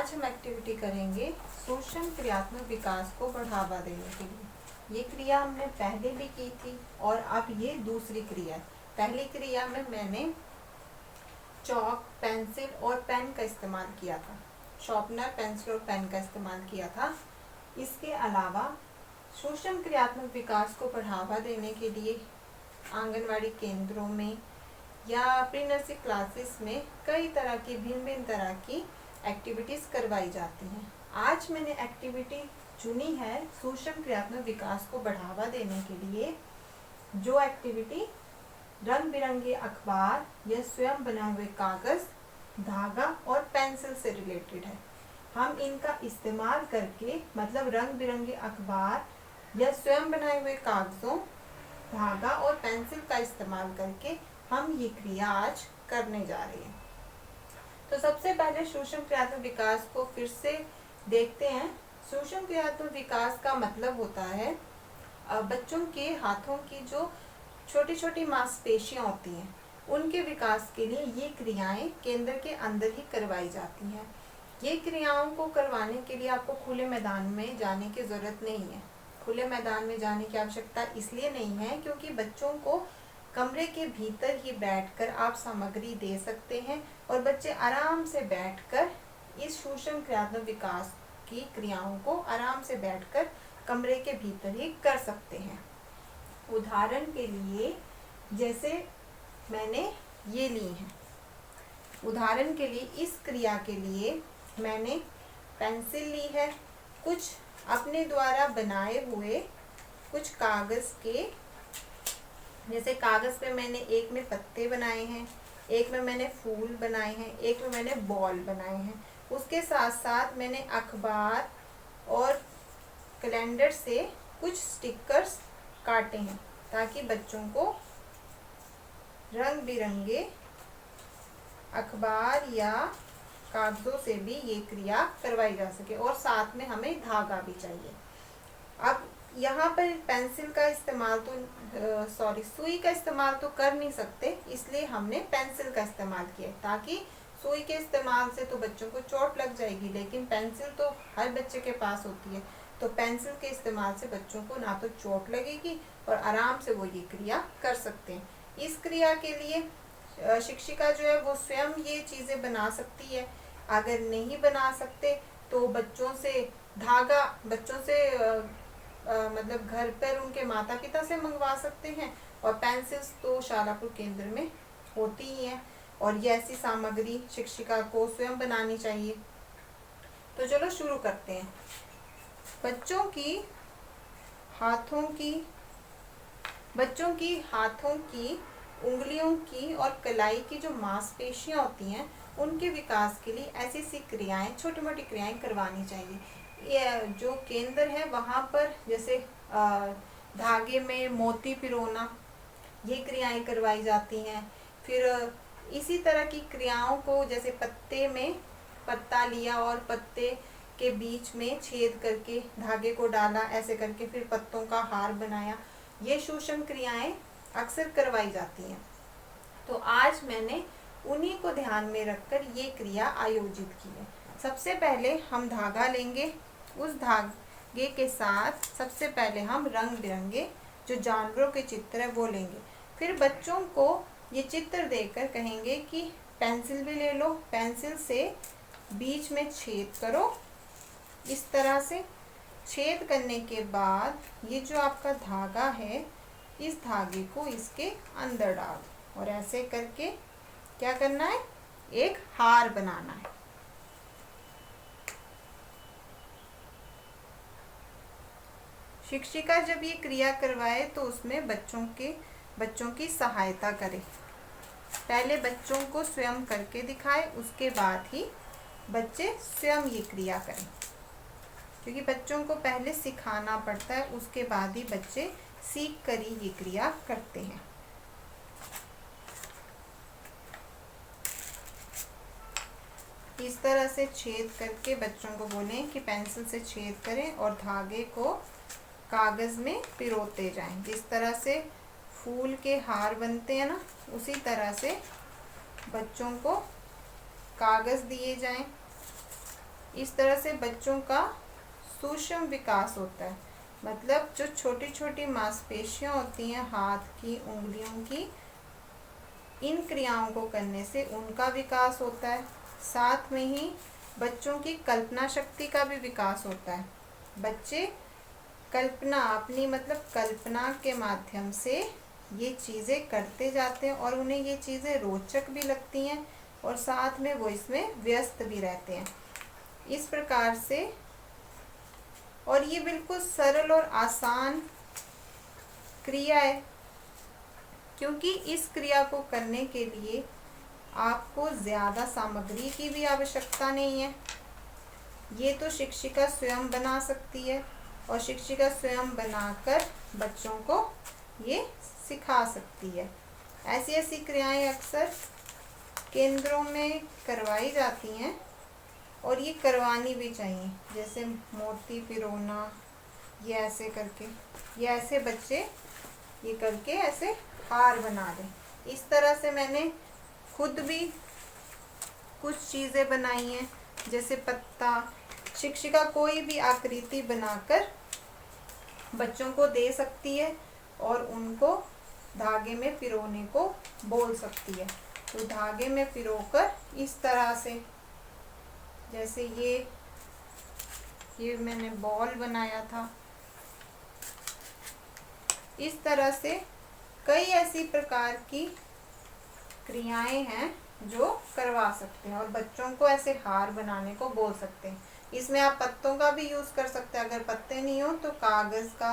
आज हम एक्टिविटी करेंगे सूक्ष्म क्रियात्मक विकास को बढ़ावा देने के लिए। ये क्रिया हमने पहले भी की थी और अब ये दूसरी क्रिया है। पहली क्रिया में मैंने चॉक, पेंसिल और पेन का इस्तेमाल किया था, शार्पनर, पेंसिल और पेन का इस्तेमाल किया था। इसके अलावा सूक्ष्म क्रियात्मक विकास को बढ़ावा देने के लिए आंगनवाड़ी केंद्रों में या प्री नर्सरी क्लासेस में कई तरह की भिन्न तरह की एक्टिविटीज़ करवाई जाती हैं। आज मैंने एक्टिविटी चुनी है सूक्ष्म क्रियात्मक विकास को बढ़ावा देने के लिए, जो एक्टिविटी रंग बिरंगे अखबार या स्वयं बनाए हुए कागज़, धागा और पेंसिल से रिलेटेड है। हम इनका इस्तेमाल करके, मतलब रंग बिरंगे अखबार या स्वयं बनाए हुए कागज़ों, धागा और पेंसिल का इस्तेमाल करके हम ये क्रिया आज करने जा रहे हैं। तो सबसे पहले सूक्ष्म क्रियात्मक विकास को फिर से देखते हैं। सूक्ष्म क्रियात्मक विकास का मतलब होता है बच्चों के हाथों की जो छोटी छोटी मांसपेशियां होती हैं, उनके विकास के लिए ये क्रियाएं केंद्र के अंदर ही करवाई जाती हैं। ये क्रियाओं को करवाने के लिए आपको खुले मैदान में जाने की ज़रूरत नहीं है। खुले मैदान में जाने की आवश्यकता इसलिए नहीं है क्योंकि बच्चों को कमरे के भीतर ही बैठकर आप सामग्री दे सकते हैं और बच्चे आराम से बैठकर इस सूक्ष्म क्रियात्मक विकास की क्रियाओं को आराम से बैठकर कमरे के भीतर ही कर सकते हैं। उदाहरण के लिए जैसे मैंने ये ली हैं, उदाहरण के लिए इस क्रिया के लिए मैंने पेंसिल ली है, कुछ अपने द्वारा बनाए हुए कुछ कागज़ के, जैसे कागज़ पे मैंने एक में पत्ते बनाए हैं, एक में मैंने फूल बनाए हैं, एक में मैंने बॉल बनाए हैं। उसके साथ साथ मैंने अखबार और कैलेंडर से कुछ स्टिकर्स काटे हैं ताकि बच्चों को रंग बिरंगे अखबार या कागज़ों से भी ये क्रिया करवाई जा सके, और साथ में हमें धागा भी चाहिए। अब यहाँ पर पेंसिल का इस्तेमाल तो सुई का इस्तेमाल तो कर नहीं सकते, इसलिए हमने पेंसिल का इस्तेमाल किया, ताकि सुई के इस्तेमाल से तो बच्चों को चोट लग जाएगी, लेकिन पेंसिल तो हर बच्चे के पास होती है। तो पेंसिल के इस्तेमाल से बच्चों को ना तो चोट लगेगी और आराम से वो ये क्रिया कर सकते हैं। इस क्रिया के लिए शिक्षिका जो है वो स्वयं ये चीज़ें बना सकती है। अगर नहीं बना सकते तो बच्चों से धागा, बच्चों से मतलब घर पर उनके माता पिता से मंगवा सकते हैं, और पेंसिल्स तो शालापुर केंद्र में होती ही हैं, और ये ऐसी सामग्री शिक्षिका को स्वयं बनानी चाहिए। तो चलो शुरू करते हैं। बच्चों की हाथों की उंगलियों की और कलाई की जो मांसपेशियां होती हैं, उनके विकास के लिए ऐसी सी क्रियाएं, छोटी मोटी क्रियाएं करवानी चाहिए। ये जो केंद्र है वहाँ पर जैसे धागे में मोती पिरोना, ये क्रियाएं करवाई जाती हैं। फिर इसी तरह की क्रियाओं को, जैसे पत्ते में पत्ता लिया और पत्ते के बीच में छेद करके धागे को डाला, ऐसे करके फिर पत्तों का हार बनाया, ये सूक्ष्म क्रियाएं अक्सर करवाई जाती हैं। तो आज मैंने उन्हीं को ध्यान में रखकर ये क्रिया आयोजित की है। सबसे पहले हम धागा लेंगे, उस धागे के साथ सबसे पहले हम रंग बिरंगे जो जानवरों के चित्र है वो लेंगे। फिर बच्चों को ये चित्र देकर कहेंगे कि पेंसिल भी ले लो, पेंसिल से बीच में छेद करो। इस तरह से छेद करने के बाद ये जो आपका धागा है, इस धागे को इसके अंदर डाल दो, और ऐसे करके क्या करना है, एक हार बनाना है। शिक्षिका जब ये क्रिया करवाए तो उसमें बच्चों की सहायता करें। पहले बच्चों को स्वयं करके दिखाए, उसके बाद ही बच्चे स्वयं ये क्रिया करें, क्योंकि बच्चों को पहले सिखाना पड़ता है, उसके बाद ही बच्चे सीख कर ही ये क्रिया करते हैं। इस तरह से छेद करके बच्चों को बोलें कि पेंसिल से छेद करें और धागे को कागज़ में पिरोते जाएं। जिस तरह से फूल के हार बनते हैं ना, उसी तरह से बच्चों को कागज़ दिए जाएं इस तरह से बच्चों का सूक्ष्म विकास होता है। मतलब जो छोटी छोटी मांसपेशियां होती हैं हाथ की, उंगलियों की, इन क्रियाओं को करने से उनका विकास होता है। साथ में ही बच्चों की कल्पना शक्ति का भी विकास होता है। बच्चे कल्पना अपनी मतलब कल्पना के माध्यम से ये चीज़ें करते जाते हैं और उन्हें ये चीज़ें रोचक भी लगती हैं और साथ में वो इसमें व्यस्त भी रहते हैं। इस प्रकार से, और ये बिल्कुल सरल और आसान क्रिया है, क्योंकि इस क्रिया को करने के लिए आपको ज़्यादा सामग्री की भी आवश्यकता नहीं है। ये तो शिक्षिका स्वयं बना सकती है और शिक्षिका स्वयं बनाकर बच्चों को ये सिखा सकती है। ऐसी ऐसी क्रियाएं अक्सर केंद्रों में करवाई जाती हैं और ये करवानी भी चाहिए। जैसे मोती पिरोना, ये ऐसे करके, ये ऐसे बच्चे ये करके ऐसे हार बना दें। इस तरह से मैंने खुद भी कुछ चीज़ें बनाई हैं, जैसे पत्ता। शिक्षिका कोई भी आकृति बनाकर बच्चों को दे सकती है और उनको धागे में पिरोने को बोल सकती है। तो धागे में पिरोकर इस तरह से, जैसे ये मैंने बॉल बनाया था, इस तरह से कई ऐसी प्रकार की क्रियाएं हैं जो करवा सकते हैं और बच्चों को ऐसे हार बनाने को बोल सकते हैं। इसमें आप पत्तों का भी यूज़ कर सकते हैं। अगर पत्ते नहीं हो तो कागज़ का